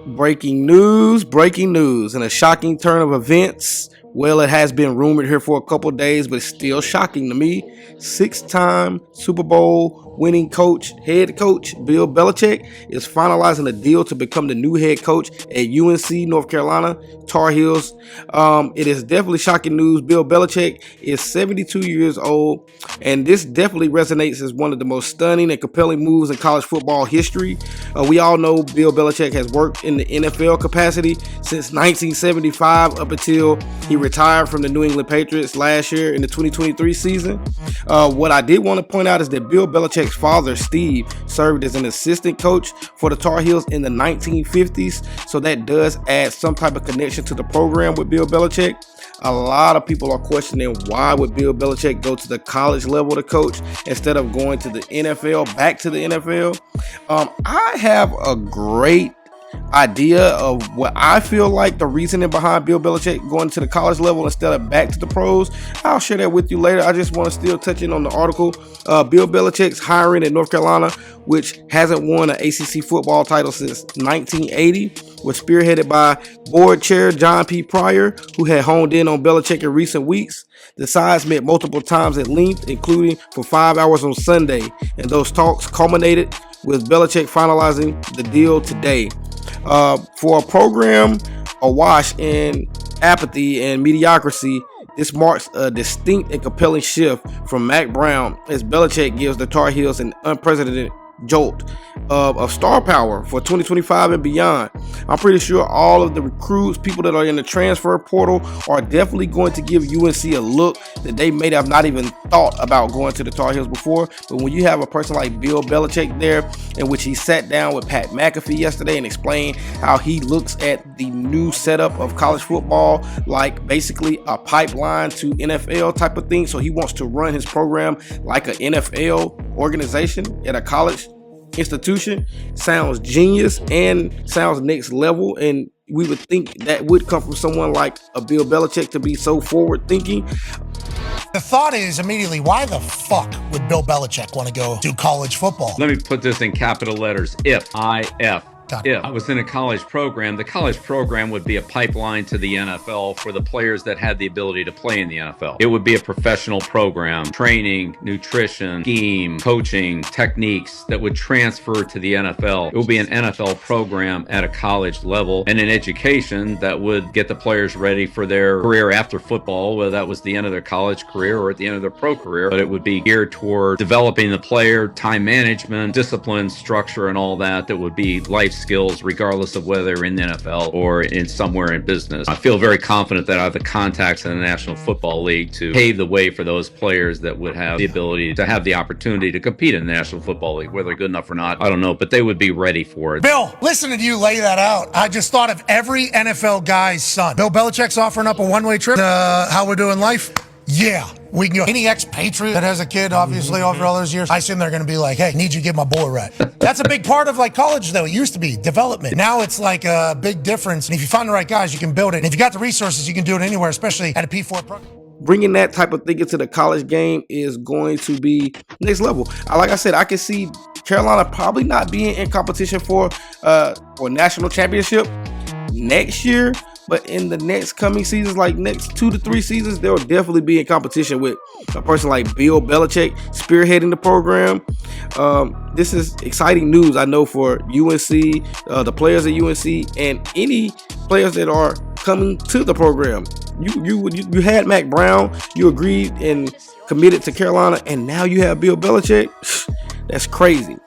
Breaking news, breaking news. In a shocking turn of events, well, it has been rumored here for a couple of days, but it's still shocking to me. Six-time Super Bowl winning head coach, Bill Belichick, is finalizing a deal to become the new head coach at UNC, North Carolina, Tar Heels. It is definitely shocking news. Bill Belichick is 72 years old, and this definitely resonates as one of the most stunning and compelling moves in college football history. We all know Bill Belichick has worked in the NFL capacity since 1975 up until he retired from the New England Patriots last year in the 2023 season. What I did want to point out is that Bill Belichick's father, Steve, served as an assistant coach for the Tar Heels in the 1950s, so that does add some type of connection to the program with Bill Belichick. A lot of people are questioning why would Bill Belichick go to the college level to coach instead of going to the NFL, back to the NFL. I have a great idea of what I feel like the reasoning behind Bill Belichick going to the college level instead of back to the pros. I'll share that with you later. I just want to still touch in on the article. Bill Belichick's hiring at North Carolina, which hasn't won an ACC football title since 1980, was spearheaded by board chair John P. Pryor, who had honed in on Belichick in recent weeks. The sides met multiple times at length, including for 5 hours on Sunday, and those talks culminated with Belichick finalizing the deal today. For a program awash in apathy and mediocrity, this marks a distinct and compelling shift from Mac Brown, as Belichick gives the Tar Heels an unprecedented jolt of star power for 2025 and beyond. I'm pretty sure all of the recruits, people that are in the transfer portal, are definitely going to give UNC a look that they may have not even thought about going to the Tar Heels before. But when you have a person like Bill Belichick there, in which he sat down with Pat McAfee yesterday and explained how he looks at the new setup of college football like basically a pipeline to NFL type of thing. So he wants to run his program like an NFL organization at a college institution. Sounds genius and sounds next level, and we would think that would come from someone like a Bill Belichick to be so forward thinking. The thought is immediately, why the fuck would Bill Belichick want to go do college football? Let me put this in capital letters. If I was in a college program, the college program would be a pipeline to the NFL for the players that had the ability to play in the NFL. It would be a professional program, training, nutrition, scheme, coaching, techniques that would transfer to the NFL. It would be an NFL program at a college level, and an education that would get the players ready for their career after football, whether that was the end of their college career or at the end of their pro career. But it would be geared toward developing the player, time management, discipline, structure, and all that would be life skills, regardless of whether they're in the NFL or in somewhere in business. I feel very confident that I have the contacts in the National Football League to pave the way for those players that would have the ability to have the opportunity to compete in the National Football League. Whether they're good enough or not, I don't know, but they would be ready for it. Bill, listening to you lay that out, I just thought of every NFL guy's son. Bill Belichick's offering up a one-way trip to how we're doing life. Yeah, we can go. Any ex-Patriot that has a kid, obviously, over all those years, I assume they're going to be like, hey, need you to get my boy right. That's a big part of like college, though. It used to be development. Now it's like a big difference. And if you find the right guys, you can build it. And if you got the resources, you can do it anywhere, especially at a P4 program. Bringing that type of thinking to the college game is going to be next level. Like I said, I can see Carolina probably not being in competition for national championship next year. But in the next coming seasons, like next 2 to 3 seasons, they'll definitely be in competition with a person like Bill Belichick spearheading the program. This is exciting news, I know, for UNC, the players at UNC, and any players that are coming to the program. You had Mac Brown, you agreed and committed to Carolina, and now you have Bill Belichick. That's crazy.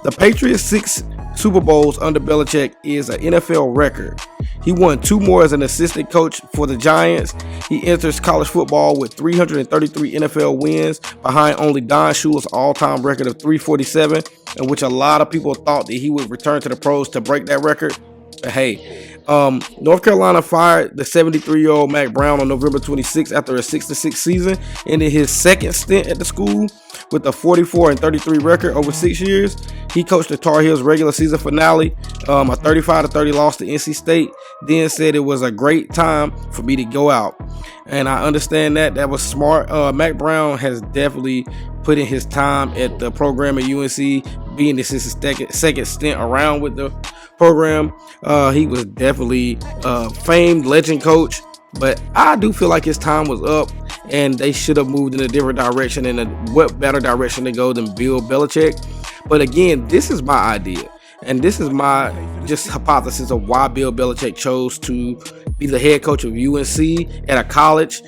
The Patriots' 6 Super Bowls under Belichick is an NFL record. He won 2 more as an assistant coach for the Giants. He enters college football with 333 NFL wins, behind only Don Shula's all-time record of 347, in which a lot of people thought that he would return to the pros to break that record. But hey, North Carolina fired the 73-year-old Mac Brown on November 26th after a 6-6 season, ending his second stint at the school with a 44-33 record over 6 years. He coached the Tar Heels regular season finale, a 35-30 loss to NC State, then said it was a great time for me to go out. And I understand that was smart. Mac Brown has definitely put in his time at the program at UNC, being this is his second stint around with the program. He was definitely a famed legend coach, but I do feel like his time was up and they should have moved in a different direction, and what better direction to go than Bill Belichick. But again, this is my idea. And this is my just hypothesis of why Bill Belichick chose to be the head coach of UNC at a college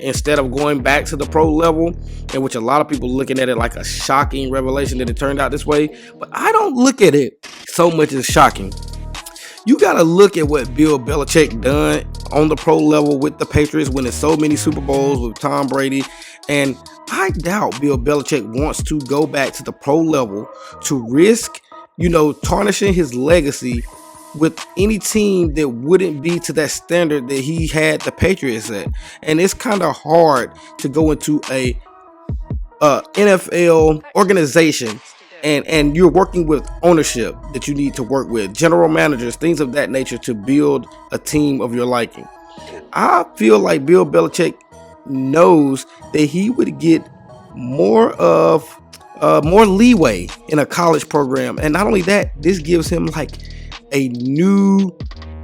instead of going back to the pro level, in which a lot of people looking at it like a shocking revelation that it turned out this way. But I don't look at it so much as shocking. You got to look at what Bill Belichick done on the pro level with the Patriots, winning so many Super Bowls with Tom Brady. And I doubt Bill Belichick wants to go back to the pro level to risk tarnishing his legacy with any team that wouldn't be to that standard that he had the Patriots at. And it's kind of hard to go into a NFL organization and you're working with ownership that you need to work with, general managers, things of that nature, to build a team of your liking. I feel like Bill Belichick knows that he would get more leeway in a college program. And not only that, this gives him like a new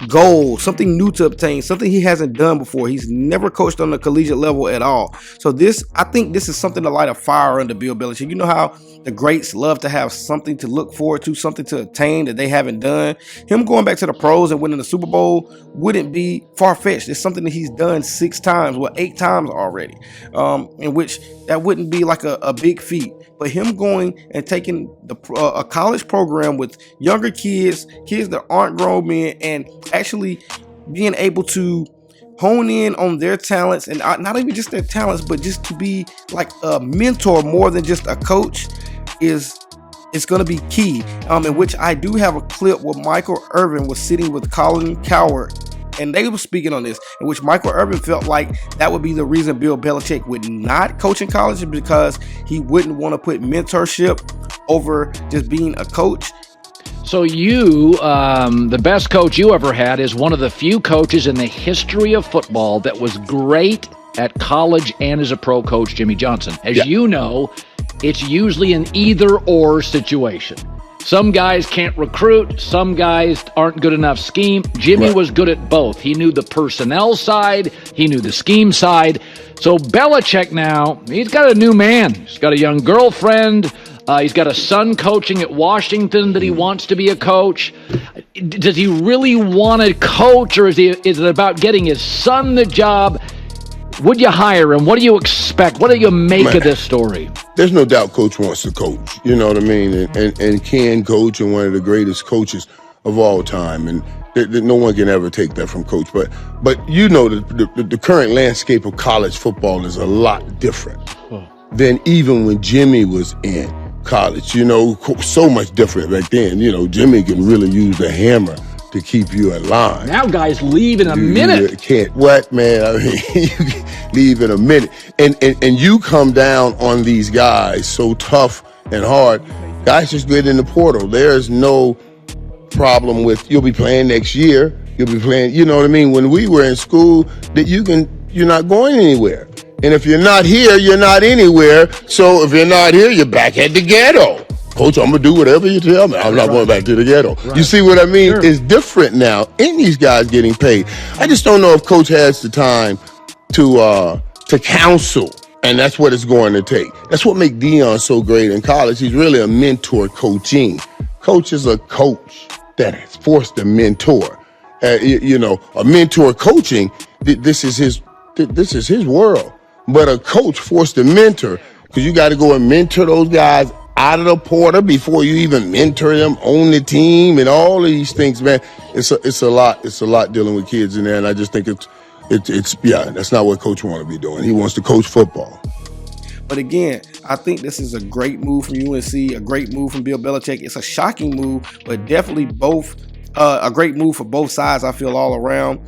goal, something new to obtain, something he hasn't done before. He's never coached on the collegiate level at all. So I think this is something to light a fire under Bill Belichick. You know how the greats love to have something to look forward to, something to attain that they haven't done. Him going back to the pros and winning the Super Bowl wouldn't be far-fetched. It's something that he's done 8 times already, in which that wouldn't be like a big feat. But him going and taking a college program with younger kids that aren't grown men, and actually being able to hone in on their talents, and not even just their talents, but just to be like a mentor more than just a coach, it's going to be key. In which I do have a clip where Michael Irvin was sitting with Colin Cowherd, and they were speaking on this, in which Michael Irvin felt like that would be the reason Bill Belichick would not coach in college, because he wouldn't want to put mentorship over just being a coach. So you, the best coach you ever had, is one of the few coaches in the history of football that was great at college and as a pro coach, Jimmy Johnson. As you know, it's usually an either-or situation. Some guys can't recruit. Some guys aren't good enough scheme. Jimmy was good at both. He knew the personnel side. He knew the scheme side. So Belichick now, he's got a new man. He's got a young girlfriend. He's got a son coaching at Washington that he wants to be a coach. Does he really want to coach, or is it about getting his son the job? Would you hire him? What do you expect? What do you make of this story? There's no doubt Coach wants to coach, you know what I mean, and can coach, and one of the greatest coaches of all time, and no one can ever take that from Coach. But you know, the current landscape of college football is a lot different than even when Jimmy was in college. You know, so much different back then. You know, Jimmy can really use the hammer to keep you in line. Now guys leave in a minute. You can't, what, man? I mean, you can leave in a minute. And you come down on these guys so tough and hard. Guys just get in the portal. There's no problem with, you'll be playing next year. You'll be playing, you know what I mean? When we were in school, that you're not going anywhere. And if you're not here, you're not anywhere. So if you're not here, you're back at the ghetto. Coach, I'm going to do whatever you tell me. I'm not going back to the ghetto. You see what I mean? Sure. It's different now, and these guys getting paid. I just don't know if Coach has the time to counsel, and that's what it's going to take. That's what makes Deion so great in college. He's really a mentor coaching. Coach is a coach that is forced to mentor. A mentor coaching, this is his world. But a coach forced to mentor, because you got to go and mentor those guys out of the portal before you even mentor them on the team, and all of these things, man. It's a lot dealing with kids in there, and I just think it's that's not what Coach wants to be doing. He wants to coach football. But again, I think this is a great move from UNC, a great move from Bill Belichick. It's a shocking move, but definitely both a great move for both sides, I feel, all around.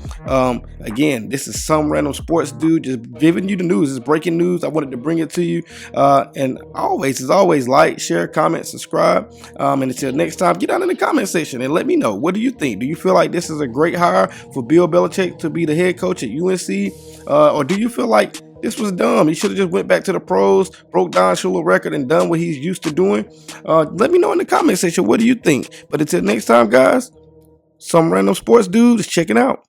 Again, this is some random sports dude just giving you the news. It's breaking news. I wanted to bring it to you. And as always, like, share, comment, subscribe. And until next time, get down in the comment section and let me know. What do you think? Do you feel like this is a great hire for Bill Belichick to be the head coach at UNC? Or do you feel like this was dumb? He should have just went back to the pros, broke Don Shula's record, and done what he's used to doing? Let me know in the comment section. What do you think? But until next time, guys, some random sports dude is checking out.